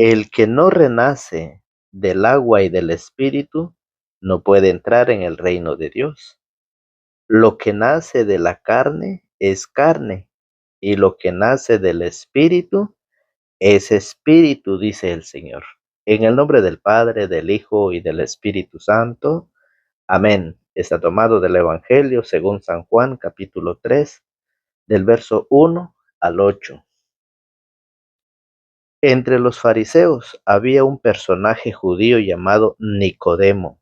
El que no renace del agua y del espíritu no puede entrar en el reino de Dios. Lo que nace de la carne es carne, y lo que nace del espíritu es espíritu, dice el Señor. En el nombre del Padre, del Hijo y del Espíritu Santo. Amén. Está tomado del Evangelio según San Juan, capítulo 3, del verso 1 al 8. Entre los fariseos había un personaje judío llamado Nicodemo.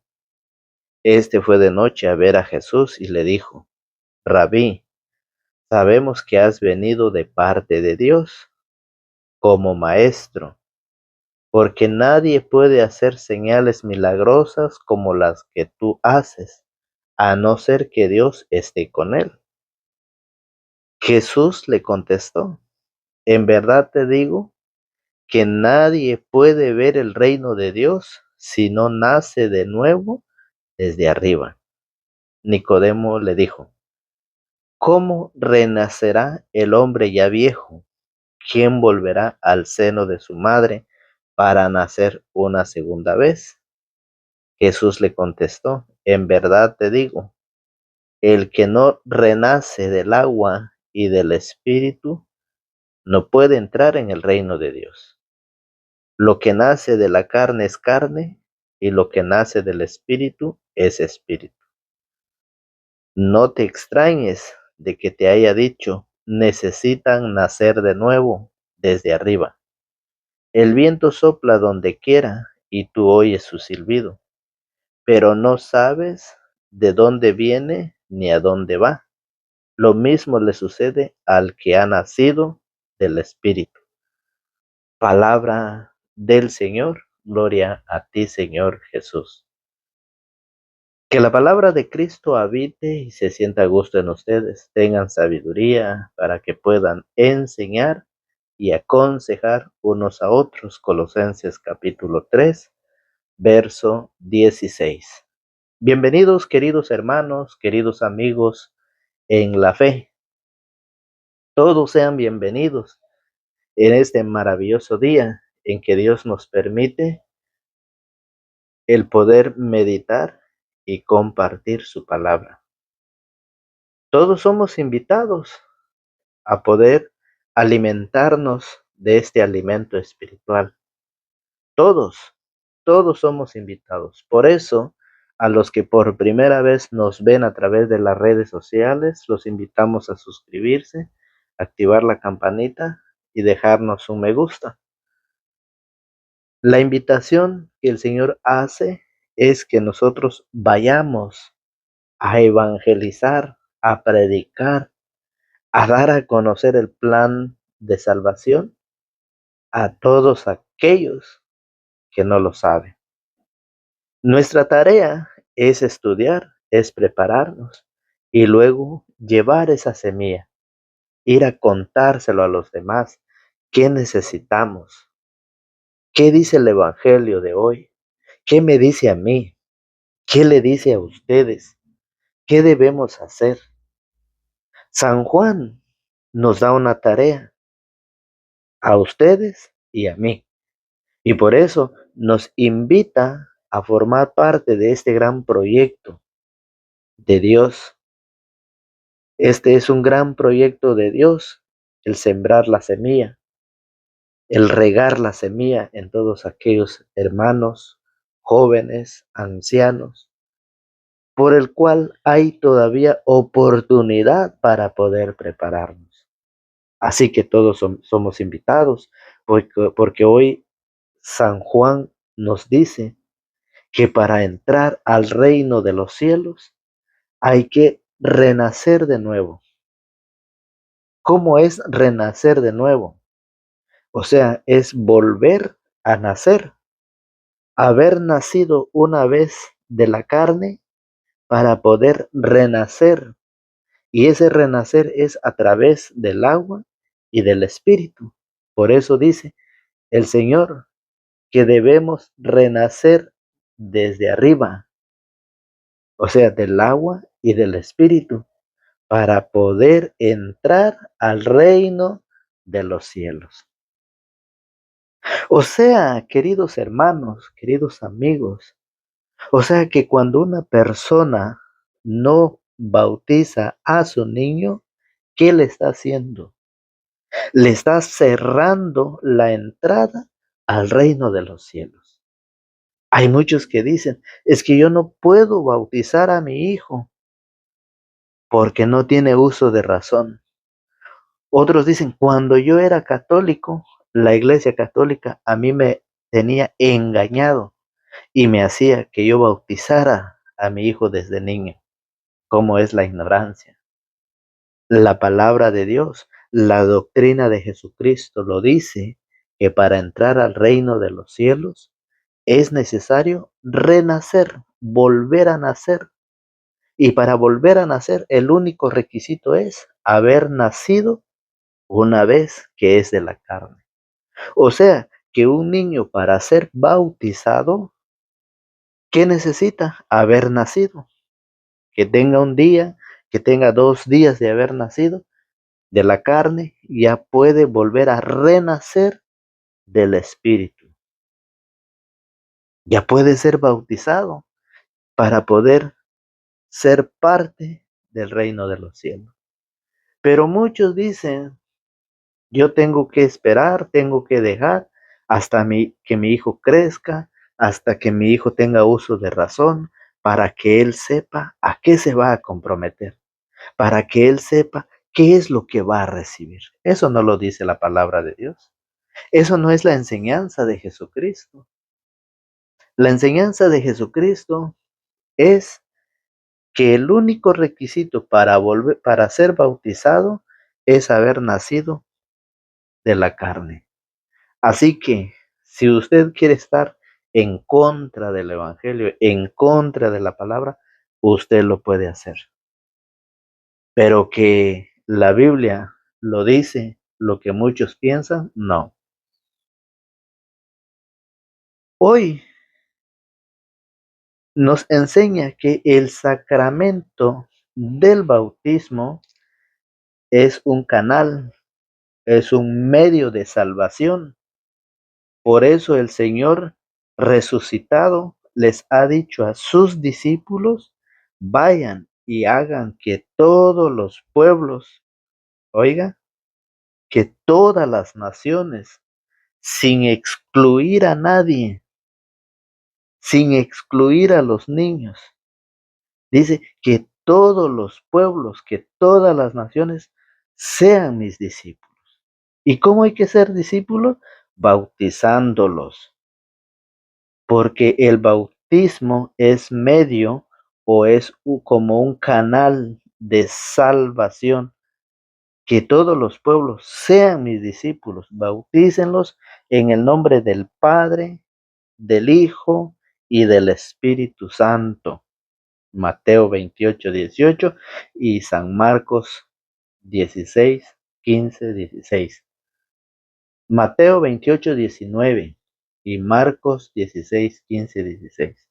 Este fue de noche a ver a Jesús y le dijo: Rabí, sabemos que has venido de parte de Dios como maestro, porque nadie puede hacer señales milagrosas como las que tú haces, a no ser que Dios esté con él. Jesús le contestó: En verdad te digo que nadie puede ver el reino de Dios si no nace de nuevo desde arriba. Nicodemo le dijo: ¿Cómo renacerá el hombre ya viejo? ¿Quién volverá al seno de su madre para nacer una segunda vez? Jesús le contestó: En verdad te digo, el que no renace del agua y del espíritu no puede entrar en el reino de Dios. Lo que nace de la carne es carne, y lo que nace del espíritu es espíritu. No te extrañes de que te haya dicho: necesitan nacer de nuevo desde arriba. El viento sopla donde quiera y tú oyes su silbido, pero no sabes de dónde viene ni a dónde va. Lo mismo le sucede al que ha nacido del Espíritu. Palabra del Señor. Gloria a ti, Señor Jesús. Que la palabra de Cristo habite y se sienta a gusto en ustedes. Tengan sabiduría para que puedan enseñar y aconsejar unos a otros. Colosenses capítulo 3, verso 16. Bienvenidos, queridos hermanos, queridos amigos en la fe. Todos sean bienvenidos en este maravilloso día en que Dios nos permite el poder meditar y compartir su palabra. Todos somos invitados a poder alimentarnos de este alimento espiritual. Todos, todos somos invitados. Por eso, a los que por primera vez nos ven a través de las redes sociales, los invitamos a suscribirse, activar la campanita y dejarnos un me gusta. La invitación que el Señor hace es que nosotros vayamos a evangelizar, a predicar, a dar a conocer el plan de salvación a todos aquellos que no lo saben. Nuestra tarea es estudiar, es prepararnos y luego llevar esa semilla, ir a contárselo a los demás. ¿Qué necesitamos? ¿Qué dice el Evangelio de hoy? ¿Qué me dice a mí? ¿Qué le dice a ustedes? ¿Qué debemos hacer? San Juan nos da una tarea a ustedes y a mí. Y por eso nos invita a formar parte de este gran proyecto de Dios. Este es un gran proyecto de Dios, el sembrar la semilla, el regar la semilla en todos aquellos hermanos, jóvenes, ancianos, por el cual hay todavía oportunidad para poder prepararnos. Así que todos somos invitados, porque hoy San Juan nos dice que para entrar al reino de los cielos hay que renacer de nuevo. ¿Cómo es renacer de nuevo? O sea, es volver a nacer, haber nacido una vez de la carne para poder renacer. Y ese renacer es a través del agua y del espíritu. Por eso dice el Señor que debemos renacer desde arriba, o sea, del agua y del espíritu, para poder entrar al reino de los cielos. O sea, queridos hermanos, queridos amigos, o sea que cuando una persona no bautiza a su niño, ¿qué le está haciendo? Le está cerrando la entrada al reino de los cielos. Hay muchos que dicen, es que yo no puedo bautizar a mi hijo porque no tiene uso de razón. Otros dicen, cuando yo era católico, la iglesia católica a mí me tenía engañado y me hacía que yo bautizara a mi hijo desde niño. ¿Cómo es la ignorancia? La palabra de Dios, la doctrina de Jesucristo lo dice, que para entrar al reino de los cielos es necesario renacer, volver a nacer. Y para volver a nacer, el único requisito es haber nacido una vez que es de la carne. O sea, que un niño para ser bautizado, ¿qué necesita? Haber nacido. Que tenga un día, que tenga 2 días de haber nacido de la carne, ya puede volver a renacer del espíritu. Ya puede ser bautizado para poder ser parte del reino de los cielos. Pero muchos dicen, yo tengo que esperar, tengo que dejar hasta que mi hijo crezca, hasta que mi hijo tenga uso de razón, para que él sepa a qué se va a comprometer, para que él sepa qué es lo que va a recibir. Eso no lo dice la palabra de Dios. Eso no es la enseñanza de Jesucristo. La enseñanza de Jesucristo es que el único requisito para ser bautizado es haber nacido de la carne. Así que si usted quiere estar en contra del evangelio, en contra de la palabra, usted lo puede hacer. Pero que la Biblia lo dice, lo que muchos piensan, no. Hoy nos enseña que el sacramento del bautismo es un canal, es un medio de salvación. Por eso el Señor resucitado les ha dicho a sus discípulos, vayan y hagan que todos los pueblos, oiga, que todas las naciones, sin excluir a nadie, sin excluir a los niños, dice que todos los pueblos, que todas las naciones sean mis discípulos. ¿Y cómo hay que ser discípulos? Bautizándolos, porque el bautismo es medio o es como un canal de salvación. Que todos los pueblos sean mis discípulos, bautícenlos en el nombre del Padre, del Hijo y del Espíritu Santo. Mateo 28:18 y San Marcos 16:15-16. Mateo 28:19 y Marcos 16:15-16.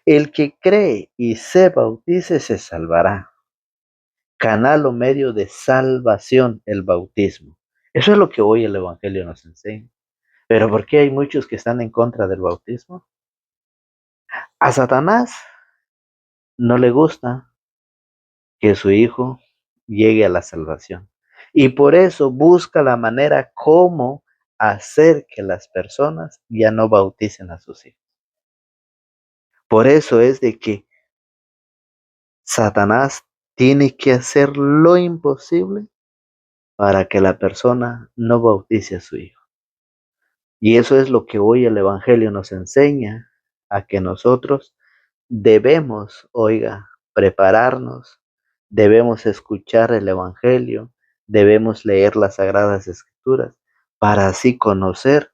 El que cree y se bautice se salvará. Canal o medio de salvación, el bautismo. Eso es lo que hoy el Evangelio nos enseña. Pero ¿por qué hay muchos que están en contra del bautismo? A Satanás no le gusta que su hijo llegue a la salvación. Y por eso busca la manera cómo hacer que las personas ya no bauticen a sus hijos. Por eso es de que Satanás tiene que hacer lo imposible para que la persona no bautice a su hijo. Y eso es lo que hoy el Evangelio nos enseña, a que nosotros debemos, oiga, prepararnos, debemos escuchar el Evangelio, debemos leer las Sagradas Escrituras para así conocer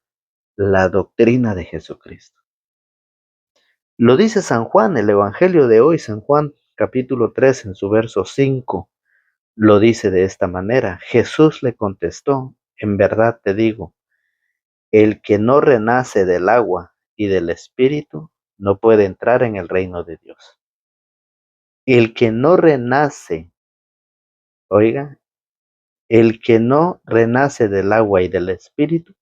la doctrina de Jesucristo. Lo dice San Juan, el Evangelio de hoy, San Juan capítulo 3 en su verso 5, lo dice de esta manera. Jesús le contestó, en verdad te digo, el que no renace del agua y del Espíritu no puede entrar en el reino de Dios. El que no renace, oiga, el que no renace del agua y del Espíritu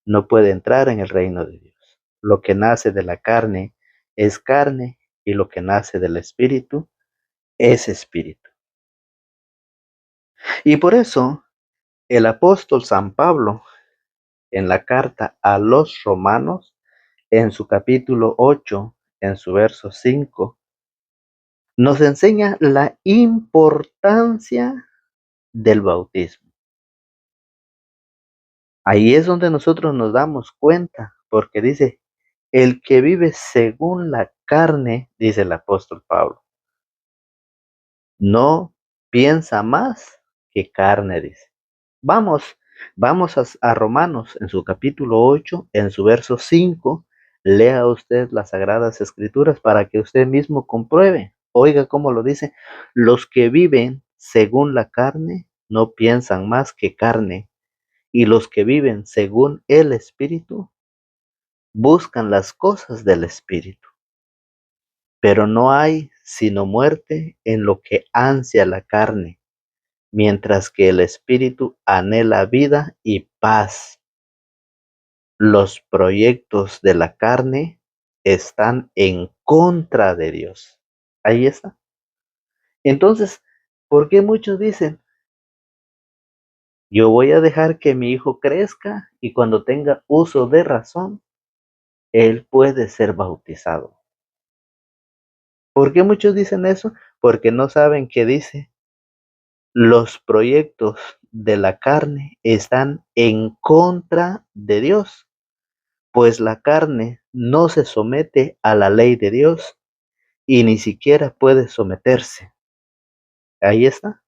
no puede entrar en el reino de Dios. Lo que nace de la carne es carne y lo que nace del espíritu es espíritu. Y por eso el apóstol San Pablo en la carta a los Romanos, en su capítulo 8, en su verso 5, nos enseña la importancia del bautismo. Ahí es donde nosotros nos damos cuenta, porque dice, el que vive según la carne, dice el apóstol Pablo, no piensa más que carne, dice. Vamos, vamos a Romanos en su capítulo 8, en su verso 5, lea usted las Sagradas Escrituras para que usted mismo compruebe. Oiga cómo lo dice, los que viven según la carne no piensan más que carne, y los que viven según el Espíritu buscan las cosas del Espíritu. Pero no hay sino muerte en lo que ansia la carne, mientras que el Espíritu anhela vida y paz. Los proyectos de la carne están en contra de Dios. Ahí está. Entonces, ¿por qué muchos dicen, yo voy a dejar que mi hijo crezca y cuando tenga uso de razón, él puede ser bautizado? ¿Por qué muchos dicen eso? Porque no saben qué dice. Los proyectos de la carne están en contra de Dios, pues la carne no se somete a la ley de Dios y ni siquiera puede someterse. Ahí está.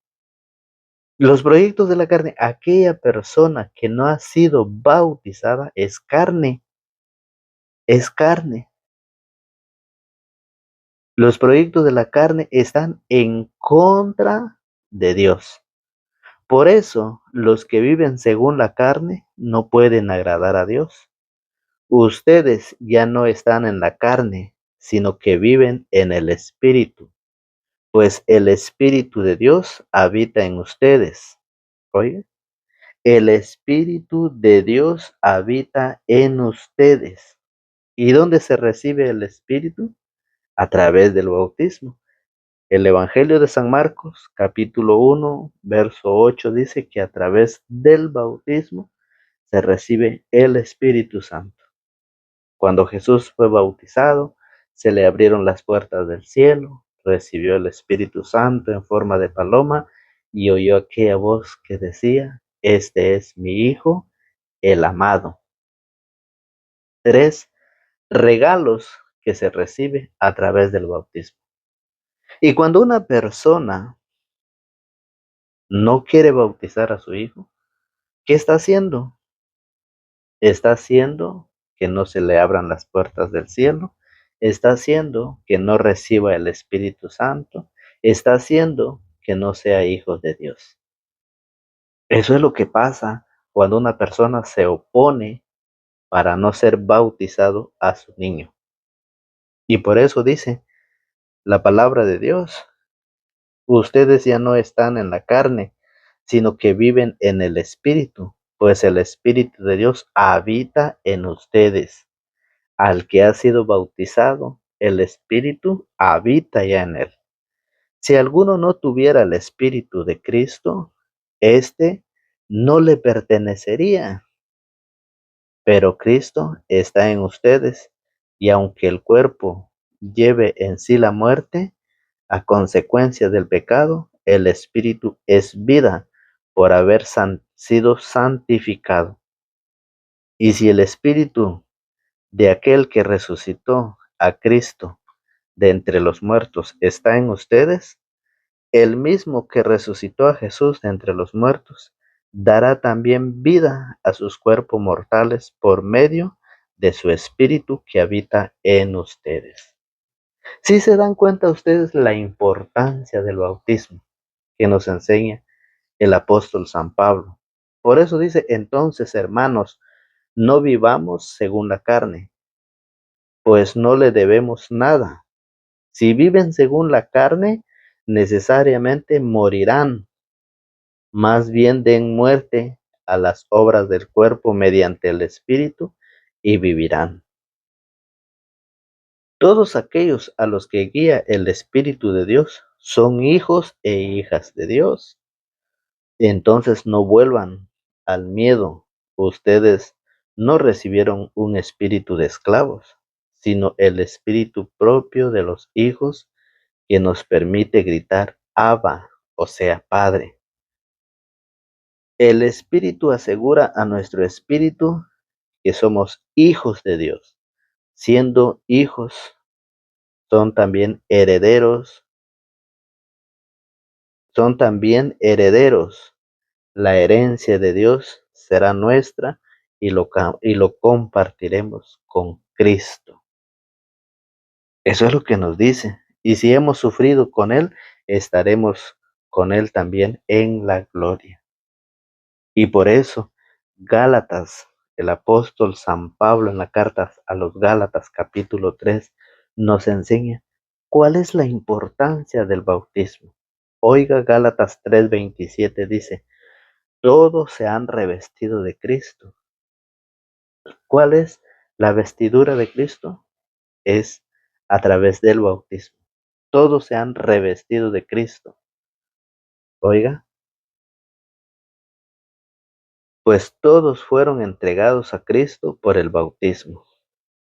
Los proyectos de la carne, aquella persona que no ha sido bautizada es carne, es carne. Los proyectos de la carne están en contra de Dios. Por eso, los que viven según la carne no pueden agradar a Dios. Ustedes ya no están en la carne, sino que viven en el Espíritu, pues el Espíritu de Dios habita en ustedes. Oye, el Espíritu de Dios habita en ustedes. ¿Y dónde se recibe el Espíritu? A través del bautismo. El Evangelio de San Marcos, capítulo 1, verso 8, dice que a través del bautismo se recibe el Espíritu Santo. Cuando Jesús fue bautizado, se le abrieron las puertas del cielo, recibió el Espíritu Santo en forma de paloma y oyó aquella voz que decía, este es mi Hijo, el amado. 3 regalos que se recibe a través del bautismo. Y cuando una persona no quiere bautizar a su hijo, ¿qué está haciendo? Está haciendo que no se le abran las puertas del cielo, está haciendo que no reciba el Espíritu Santo, está haciendo que no sea hijo de Dios. Eso es lo que pasa cuando una persona se opone para no ser bautizado a su niño. Y por eso dice la palabra de Dios, ustedes ya no están en la carne, sino que viven en el Espíritu, pues el Espíritu de Dios habita en ustedes. Al que ha sido bautizado, el Espíritu habita ya en él. Si alguno no tuviera el Espíritu de Cristo, éste no le pertenecería. Pero Cristo está en ustedes, y aunque el cuerpo lleve en sí la muerte, a consecuencia del pecado, el Espíritu es vida por haber sido santificado. Y si el Espíritu de aquel que resucitó a Cristo de entre los muertos está en ustedes, el mismo que resucitó a Jesús de entre los muertos, dará también vida a sus cuerpos mortales por medio de su Espíritu que habita en ustedes. ¿Sí se dan cuenta ustedes la importancia del bautismo que nos enseña el apóstol San Pablo? Por eso dice, entonces, hermanos, no vivamos según la carne, pues no le debemos nada. Si viven según la carne, necesariamente morirán. Más bien den muerte a las obras del cuerpo mediante el Espíritu y vivirán. Todos aquellos a los que guía el Espíritu de Dios son hijos e hijas de Dios. Entonces no vuelvan al miedo. Ustedes no recibieron un espíritu de esclavos, sino el espíritu propio de los hijos que nos permite gritar Abba, o sea, Padre. El Espíritu asegura a nuestro espíritu que somos hijos de Dios. Siendo hijos, son también herederos. La herencia de Dios será nuestra y lo compartiremos con Cristo. Eso es lo que nos dice. Y si hemos sufrido con Él, estaremos con Él también en la gloria. Y por eso, Gálatas, el apóstol San Pablo en la carta a los Gálatas capítulo 3 nos enseña cuál es la importancia del bautismo. Oiga, Gálatas 3:27 dice, todos se han revestido de Cristo. ¿Cuál es la vestidura de Cristo? Es a través del bautismo. Todos se han revestido de Cristo. Oiga, pues todos fueron entregados a Cristo por el bautismo.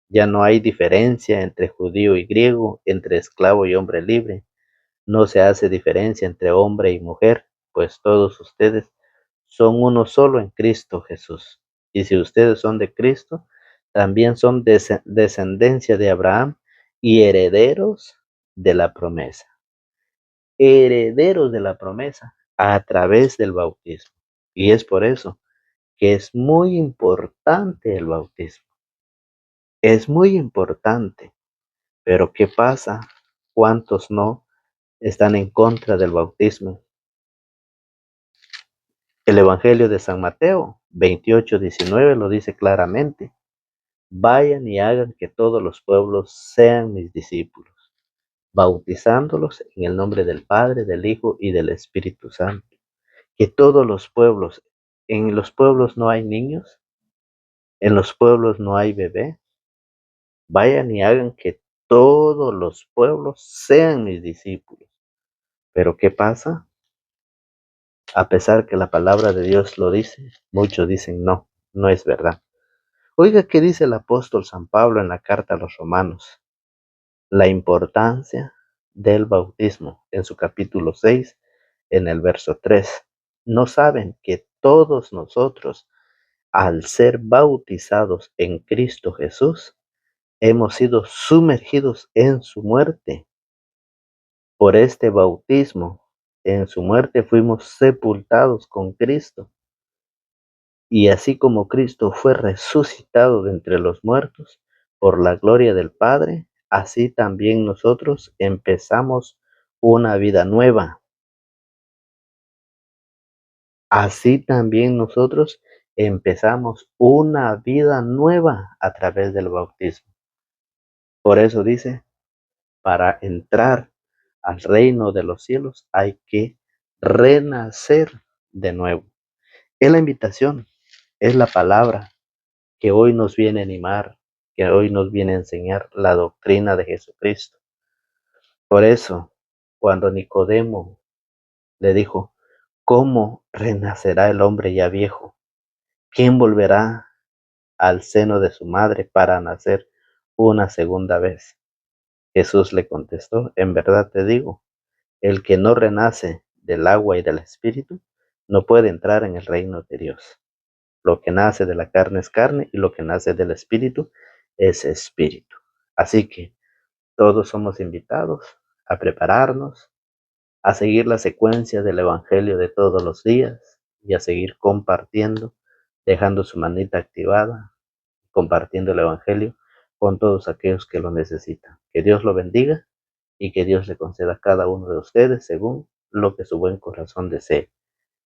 Ya no hay diferencia entre judío y griego, entre esclavo y hombre libre. No se hace diferencia entre hombre y mujer, pues todos ustedes son uno solo en Cristo Jesús. Y si ustedes son de Cristo, también son descendencia de Abraham y herederos de la promesa. Herederos de la promesa a través del bautismo. Y es por eso que es muy importante el bautismo. Es muy importante. Pero ¿qué pasa? ¿Cuántos no están en contra del bautismo? El Evangelio de San Mateo 28:19 lo dice claramente. Vayan y hagan que todos los pueblos sean mis discípulos, bautizándolos en el nombre del Padre, del Hijo y del Espíritu Santo. Que todos los pueblos, en los pueblos no hay niños, en los pueblos no hay bebé. Vayan y hagan que todos los pueblos sean mis discípulos. Pero ¿qué pasa? A pesar que la palabra de Dios lo dice, muchos dicen no, no es verdad. Oiga, ¿qué dice el apóstol San Pablo en la carta a los Romanos? La importancia del bautismo en su capítulo 6, en el verso 3. ¿No saben que todos nosotros, al ser bautizados en Cristo Jesús, hemos sido sumergidos en su muerte? Por este bautismo, en su muerte fuimos sepultados con Cristo. Y así como Cristo fue resucitado de entre los muertos por la gloria del Padre, así también nosotros empezamos una vida nueva. Así también nosotros empezamos una vida nueva a través del bautismo. Por eso dice, para entrar al reino de los cielos hay que renacer de nuevo. Es la invitación, es la palabra que hoy nos viene a animar, que hoy nos viene a enseñar la doctrina de Jesucristo. Por eso, cuando Nicodemo le dijo, ¿cómo renacerá el hombre ya viejo? ¿Quién volverá al seno de su madre para nacer una segunda vez? Jesús le contestó, en verdad te digo, el que no renace del agua y del espíritu no puede entrar en el reino de Dios. Lo que nace de la carne es carne y lo que nace del espíritu es espíritu. Así que todos somos invitados a prepararnos, a seguir la secuencia del Evangelio de todos los días y a seguir compartiendo, dejando su manita activada, compartiendo el Evangelio con todos aquellos que lo necesitan. Que Dios lo bendiga y que Dios le conceda a cada uno de ustedes según lo que su buen corazón desee.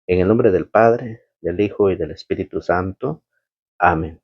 En el nombre del Padre, del Hijo y del Espíritu Santo. Amén.